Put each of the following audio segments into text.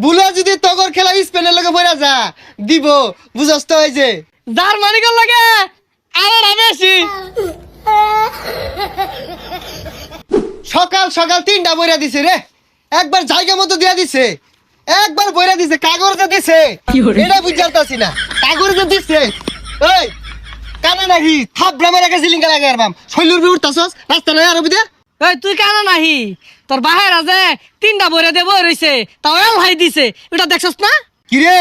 বুলা যদি তগর খেলা স্পেনের লগে বইরা যা দিব বুঝস তো এই যে জার্মানি গল লাগে আর বেশি সকাল সকাল 3টা বইরা দিছে রে একবার জায়গা মতো দিয়া দিছে একবার বইরা দিছে কাগজে দিছে এটা বুঝালতাছি না কাগজে দিছে এই কানা নাহি থাবড়া মারা কে জিলিঙ্গা লাগে আরবাম শৈলুর বি উঠতাছস রাস্তা নাই আর বিদে এই তুই কানা নাহি তোর বাহির আছে 3টা বইরা দেব রইছে তাও এল হাই দিছে এটা দেখছস না কি রে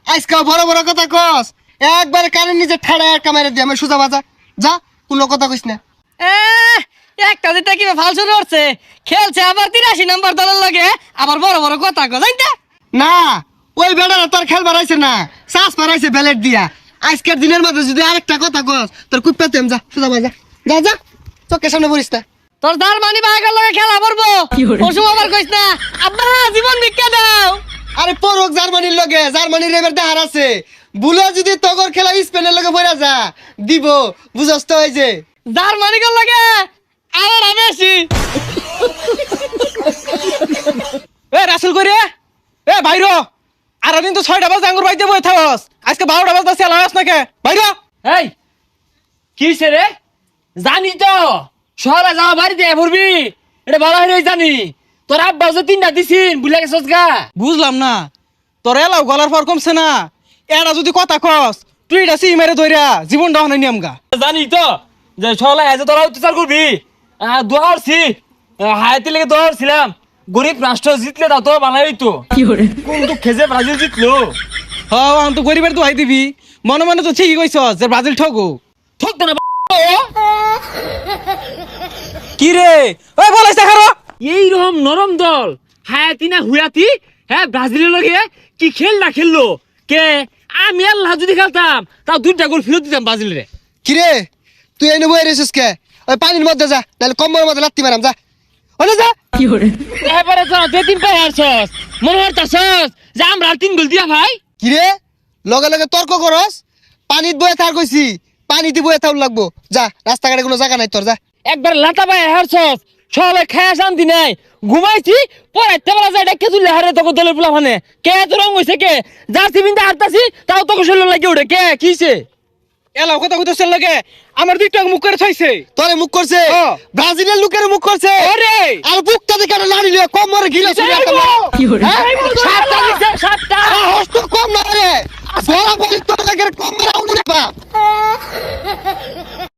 আজকা বড় বড় কথা কস একবার কানে নিজে ঠাড়া একটা মেরে দি আমি সুজা বাজা যা কোনো কথা কইস না এ একটা দিতে কি ফাল শুরু করছে খেলছে আবার 83 নাম্বার দলের লাগে আবার বড় বড় কথা কয় জানতে না ওই বেড়ারা তোর খেল বাড়াইছে না শ্বাস মারাইছে ব্যালেট দিয়া আজকের দিনের মধ্যে যদি আরেকটা কথা কস তোর কুপ্পাতেম যা সুজা বাজা যা যা চোখের সামনে পড়িস না তোর জার্মানি বাহির লগে খেলা করবো ওসব আবার কইস না আব্বা জীবন ভিক্ষা দাও আরে পরক জার্মানির লগে জার্মানির এবার দেহার আছে বুলা যদি তগর খেলা স্পেনের লগে বইরা যা দিব বুঝস তো এই যে জার্মানি গল লাগে আর বেশি এ রাসেল করে এ বাইরো আর দিন তো 6টা বাজে আঙ্গুর বাইতে বই থাকস আজকে 12টা বাজে চালাস নাকি বাইরো এই কিসে রে জানি তো শহরে যাওয়া বাড়িতে ভরবি এটা ভালো হয়ে জানি তোর আব্বা যে 3টা দিছিন ভুলে গেছস গা বুঝলাম না তোর এলাও গলার পর কমছে না এরা যদি কথা কস তুই এটা সি মেরে ধইরা জীবনটা হনে নিয়ম গা জানি তো যে শহরে আজ তোরা অত্যাচার করবি দোয়ারছি হায়াতে লেগে দোয়ারছিলাম গরিব রাষ্ট্র জিতলে তা তো ভালো হইতো কিন্তু খেজে ব্রাজিল জিতলো হ্যাঁ আমি তো গরিবের দোহাই দিবি মনে মনে তো ঠিকই কইছস যে ব্রাজিল ঠকো ঠকতো না কি রে ওই বলাইছ দেখারো এইরকম নরম দল হায়াতি না হুয়াতি হ্যাঁ ব্রাজিলের লগে কি খেল না খেললো কে আমি আল্লাহ যদি খেলতাম তাও 2টা গোল ফেরত দিতাম ব্রাজিলের কি রে তুই এনে বই রেছিস কে ওই পানির মধ্যে যা নাহলে কম্বলের মধ্যে লাত্তি মারাম যা ওনে যা এবারে তো 2-3 পাই হারছস মনে হতাছস যে আমরা 3 গোল দিয়া ভাই কি রে লগে লগে তর্ক করস পানিত বয়ে থার কইছি পানিতে বয়ে থাউল লাগবো যা রাস্তাঘাটে কোনো জায়গা নাই তোর যা একবার লাতা পাই হারছস সবাই খায়া শান্তি নাই ঘুমাইছি পড়াইতে বলা যায় কে তুলে হারে তোকে দলের পোলা মানে কে এত রং হইছে কে জার্সি বিন্দা হারতাছি তাও তোকে শরীর লাগে ওঠে কে কিছে এলাও কথা কইতেছ লাগে আমার দুইটা মুখ করে থইছে তোরে মুখ করছে ব্রাজিলের লোকের মুখ করছে ওরে আর বুকটা দেখে লাড়ি লিয়ে কোমরে গিলা শুনে সাতটা দিছে সাতটা হস্ত কম না রে বড় বড় তোর লাগে কোমরে আউনি না